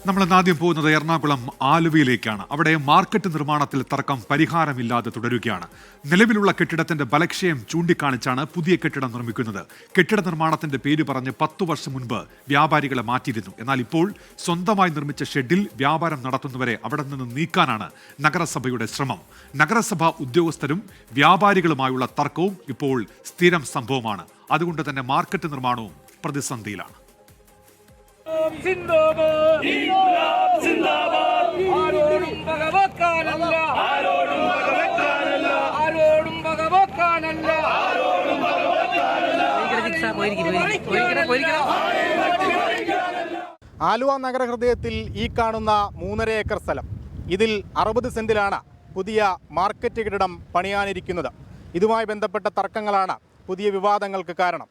നമ്മൾ ആദ്യം പോകുന്നത് എറണാകുളം ആലുവയിലേക്കാണ്. അവിടെ മാർക്കറ്റ് നിർമ്മാണത്തിൽ തർക്കം പരിഹാരമില്ലാതെ തുടരുകയാണ്. നിലവിലുള്ള കെട്ടിടത്തിന്റെ ബലക്ഷയം ചൂണ്ടിക്കാണിച്ചാണ് പുതിയ കെട്ടിടം നിർമ്മിക്കുന്നത്. കെട്ടിട നിർമ്മാണത്തിന്റെ പേര് പറഞ്ഞ് 10 വർഷം മുൻപ് വ്യാപാരികളെ മാറ്റിയിരുന്നു. എന്നാൽ ഇപ്പോൾ സ്വന്തമായി നിർമ്മിച്ച ഷെഡിൽ വ്യാപാരം നടത്തുന്നവരെ അവിടെ നിന്ന് നീക്കാനാണ് നഗരസഭയുടെ ശ്രമം. നഗരസഭാ ഉദ്യോഗസ്ഥരും വ്യാപാരികളുമായുള്ള തർക്കവും ഇപ്പോൾ സ്ഥിരം സംഭവമാണ്. അതുകൊണ്ട് തന്നെ മാർക്കറ്റ് നിർമ്മാണവും പ്രതിസന്ധിയിലാണ്. ആലുവ നഗരഹൃദയത്തിൽ ഈ കാണുന്ന 3.5 ഏക്കർ സ്ഥലം, ഇതിൽ 60 സെന്റിലാണ് പുതിയ മാർക്കറ്റ് കെട്ടിടം പണിയാനിരിക്കുന്നത്. ഇതുമായി ബന്ധപ്പെട്ട തർക്കങ്ങളാണ് പുതിയ വിവാദങ്ങൾക്ക് കാരണം.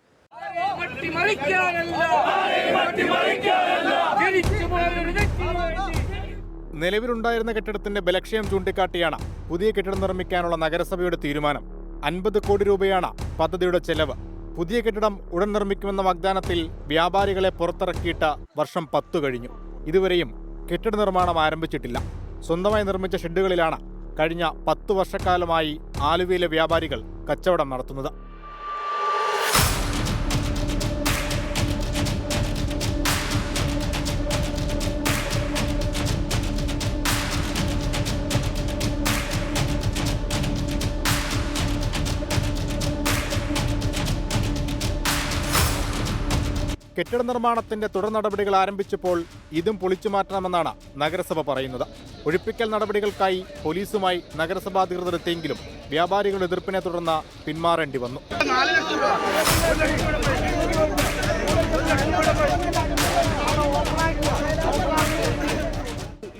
നിലവിലുണ്ടായിരുന്ന കെട്ടിടത്തിന്റെ ബലക്ഷയം ചൂണ്ടിക്കാട്ടിയാണ് പുതിയ കെട്ടിടം നിർമ്മിക്കാനുള്ള നഗരസഭയുടെ തീരുമാനം. 50 കോടി രൂപയാണ് പദ്ധതിയുടെ ചെലവ്. പുതിയ കെട്ടിടം ഉടൻ നിർമ്മിക്കുമെന്ന വാഗ്ദാനത്തിൽ വ്യാപാരികളെ പുറത്തിറക്കിയിട്ട് വർഷം 10 കഴിഞ്ഞു. ഇതുവരെയും കെട്ടിട നിർമ്മാണം ആരംഭിച്ചിട്ടില്ല. സ്വന്തമായി നിർമ്മിച്ച ഷെഡുകളിലാണ് കഴിഞ്ഞ 10 വർഷക്കാലമായി ആലുവയിലെ വ്യാപാരികൾ കച്ചവടം നടത്തുന്നത്. കെട്ടിട നിർമ്മാണത്തിന്റെ തുടർ നടപടികൾ ആരംഭിച്ചപ്പോൾ ഇതും പൊളിച്ചു മാറ്റണമെന്നാണ് നഗരസഭ പറയുന്നത്. ഒഴിപ്പിക്കൽ നടപടികൾക്കായി പോലീസുമായി നഗരസഭാ അധികൃതർ എത്തിയെങ്കിലും വ്യാപാരികളുടെ എതിർപ്പിനെ തുടർന്ന് പിന്മാറേണ്ടി വന്നു.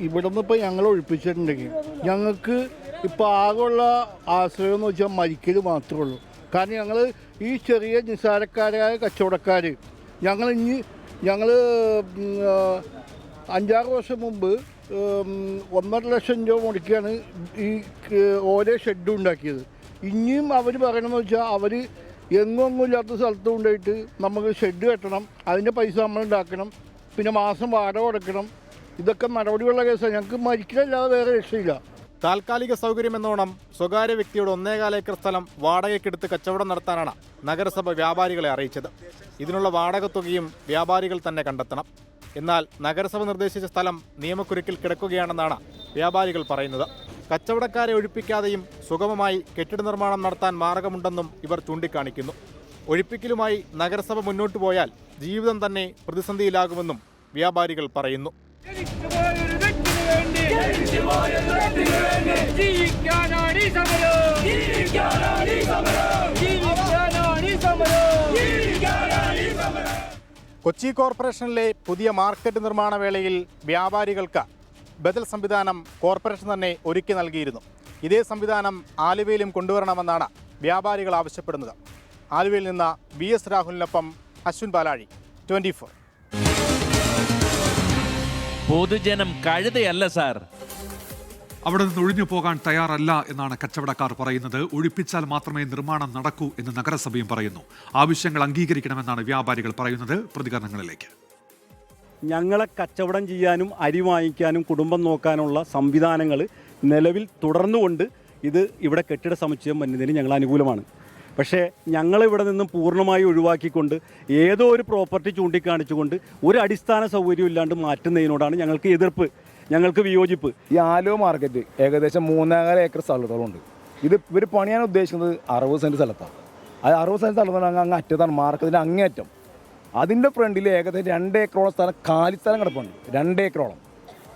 ഇവിടുന്ന് ഇപ്പോൾ ഞങ്ങൾ ഒഴിപ്പിച്ചിട്ടുണ്ടെങ്കിൽ ഞങ്ങൾക്ക് ഇപ്പോൾ ആകെയുള്ള ആശ്രയം എന്ന് വെച്ചാൽ മരിക്കൽ മാത്രമേ ഉള്ളൂ. കാരണം ഞങ്ങൾ ഈ ചെറിയ നിസ്സാരക്കാരായ കച്ചവടക്കാർ ഞങ്ങൾ 5-6 വർഷം മുമ്പ് 1.5 ലക്ഷം രൂപ മുടക്കിയാണ് ഈ ഓരോ ഷെഡ് ഉണ്ടാക്കിയത്. ഇനിയും അവർ പറയണമെന്ന് വെച്ചാൽ അവർ എങ്ങും ഇല്ലാത്ത സ്ഥലത്ത് കൊണ്ടുപോയിട്ട് നമുക്ക് ഷെഡ് കെട്ടണം, അതിൻ്റെ പൈസ നമ്മൾ ഉണ്ടാക്കണം, പിന്നെ മാസം വാടക കൊടുക്കണം. ഇതൊക്കെ നടപടിയുള്ള കേസാണ്. ഞങ്ങൾക്ക് മരിക്കലല്ലാതെ വേറെ രക്ഷയില്ല. താൽക്കാലിക സൗകര്യമെന്നോണം സ്വകാര്യ വ്യക്തിയുടെ 1.25 ഏക്കർ സ്ഥലം വാടകയ്ക്കെടുത്ത് കച്ചവടം നടത്താനാണ് നഗരസഭ വ്യാപാരികളെ അറിയിച്ചത്. ഇതിനുള്ള വാടക തുകയും വ്യാപാരികൾ തന്നെ കണ്ടെത്തണം. എന്നാൽ നഗരസഭ നിർദ്ദേശിച്ച സ്ഥലം നിയമക്കുരുക്കിൽ കിടക്കുകയാണെന്നാണ് വ്യാപാരികൾ പറയുന്നത്. കച്ചവടക്കാരെ ഒഴിപ്പിക്കാതെയും സുഗമമായി കെട്ടിട നിർമ്മാണം നടത്താൻ മാർഗമുണ്ടെന്നും ഇവർ ചൂണ്ടിക്കാണിക്കുന്നു. ഒഴിപ്പിക്കലുമായി നഗരസഭ മുന്നോട്ടു പോയാൽ ജീവിതം തന്നെ പ്രതിസന്ധിയിലാകുമെന്നും വ്യാപാരികൾ പറയുന്നു. കൊച്ചി കോർപ്പറേഷനിലെ പുതിയ മാർക്കറ്റ് നിർമ്മാണ വേളയിൽ വ്യാപാരികൾക്ക് ബദൽ സംവിധാനം കോർപ്പറേഷൻ തന്നെ ഒരുക്കി നൽകിയിരുന്നു. ഇതേ സംവിധാനം ആലുവയിലും കൊണ്ടുവരണമെന്നാണ് വ്യാപാരികൾ ആവശ്യപ്പെടുന്നത്. ആലുവയിൽ നിന്ന് VS രാഹുലിനൊപ്പം അശ്വിൻ പാലാഴി, 24. പൊതുജനം കഴുതയല്ല സാർ. അവിടെ നിന്ന് ഒഴിഞ്ഞു പോകാൻ തയ്യാറല്ല എന്നാണ് കച്ചവടക്കാർ പറയുന്നത്. ഒഴിപ്പിച്ചാൽ മാത്രമേ നിർമ്മാണം നടക്കൂ എന്ന് നഗരസഭയും പറയുന്നു. ആവശ്യങ്ങൾ അംഗീകരിക്കണമെന്നാണ് വ്യാപാരികൾ പറയുന്നത്. പ്രതികരണങ്ങളിലേക്ക്. ഞങ്ങളെ കച്ചവടം ചെയ്യാനും അരി വാങ്ങിക്കാനും കുടുംബം നോക്കാനുള്ള സംവിധാനങ്ങൾ നിലവിൽ തുടർന്നുകൊണ്ട് ഇത് ഇവിടെ കെട്ടിട സമുച്ചയം വരുന്നതിന് ഞങ്ങൾ അനുകൂലമാണ്. പക്ഷേ ഞങ്ങളിവിടെ നിന്നും പൂർണ്ണമായി ഒഴിവാക്കിക്കൊണ്ട് ഏതോ ഒരു പ്രോപ്പർട്ടി ചൂണ്ടിക്കാണിച്ചുകൊണ്ട് ഒരു അടിസ്ഥാന സൗകര്യം ഇല്ലാണ്ട് മാറ്റുന്നതിനോടാണ് ഞങ്ങൾക്ക് എതിർപ്പ്, ഞങ്ങൾക്ക് വിയോജിപ്പ്. ഈ ആലുവ മാർക്കറ്റ് ഏകദേശം 3.5 ഏക്കർ സ്ഥലത്തോളം ഉണ്ട്. ഇത് ഇവർ പണിയാൻ ഉദ്ദേശിക്കുന്നത് 60 സെൻറ്റ് സ്ഥലത്താണ്. അത് 60 സെൻറ്റ് സ്ഥലത്താണ് അങ്ങ് അറ്റത്താണ് മാർക്കറ്റിൻ്റെ അങ്ങേയറ്റം. അതിൻ്റെ ഫ്രണ്ടിൽ ഏകദേശം 2 ഏക്കറോളം സ്ഥലം കാലി സ്ഥലം കിടപ്പുണ്ട്. 2 ഏക്കറോളം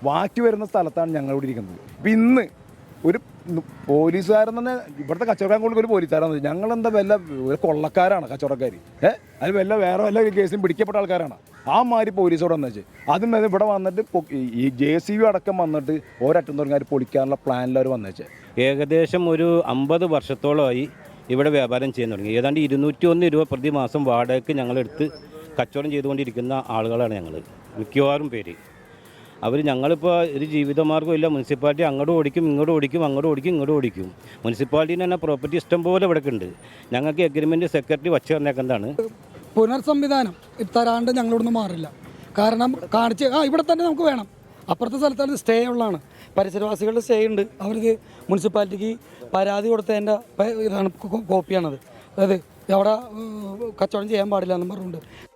വാറ്റി വരുന്ന സ്ഥലത്താണ് ഞങ്ങളിവിടെ ഇരിക്കുന്നത്. ഇപ്പം ഇന്ന് ഒരു പോലീസുകാരൻ തന്നെ ഇവിടുത്തെ കച്ചവടക്കാരൻ കൊണ്ട് ഒരു പോലീസുകാരാണെന്ന് വെച്ചാൽ ഞങ്ങളെന്താ വല്ല ഒരു കൊള്ളക്കാരാണ് കച്ചവടക്കാർ. അത് വേറെ വല്ല കേസിലും പിടിക്കപ്പെട്ട ആൾക്കാരാണ്. ആ മാതിരി പോലീസോട് വന്നു വെച്ചാൽ അതും ഇവിടെ വന്നിട്ട് ഈ JCB അടക്കം വന്നിട്ട് ഒരറ്റം തുടങ്ങി പൊളിക്കാനുള്ള പ്ലാനിൽ അവർ വന്നു വെച്ചാൽ. ഏകദേശം ഒരു 50 വർഷത്തോളമായി ഇവിടെ വ്യാപാരം ചെയ്യാൻ തുടങ്ങി. ഏതാണ്ട് 201 രൂപ പ്രതിമാസം വാടകയ്ക്ക് ഞങ്ങളെടുത്ത് കച്ചവടം ചെയ്തുകൊണ്ടിരിക്കുന്ന ആളുകളാണ് ഞങ്ങൾ മിക്കവാറും പേര്. അവർ ഞങ്ങളിപ്പോൾ ഒരു ജീവിതമാർഗ്ഗം ഇല്ല. മുനിസിപ്പാലിറ്റി അങ്ങോട്ട് ഓടിക്കും, ഇങ്ങോട്ട് ഓടിക്കും, അങ്ങോട്ട് ഓടിക്കും, ഇങ്ങോട്ട് ഓടിക്കും. മുനിസിപ്പാലിറ്റീന് തന്നെ പ്രോപ്പർട്ടി ഇഷ്ടം പോലെ ഇവിടെ ഉണ്ട്. ഞങ്ങൾക്ക് എഗ്രിമെൻറ്റ് സെക്രട്ടറി വച്ച് തന്നേക്കുന്നതാണ്. പുനർസംവിധാനം തരാണ്ട് ഞങ്ങളോടൊന്നും മാറില്ല. കാരണം ഇവിടെ തന്നെ നമുക്ക് വേണം. അപ്പുറത്തെ സ്ഥലത്താണ് സ്റ്റേ ഉള്ളതാണ്. പരിസരവാസികളുടെ സ്റ്റേ ഉണ്ട്. അവർക്ക് മുനിസിപ്പാലിറ്റിക്ക് പരാതി കൊടുത്തതിൻ്റെ ഇതാണ് കോപ്പിയാണത്. അതായത് അവിടെ കച്ചവടം ചെയ്യാൻ പാടില്ല എന്നും പറഞ്ഞുകൊണ്ട്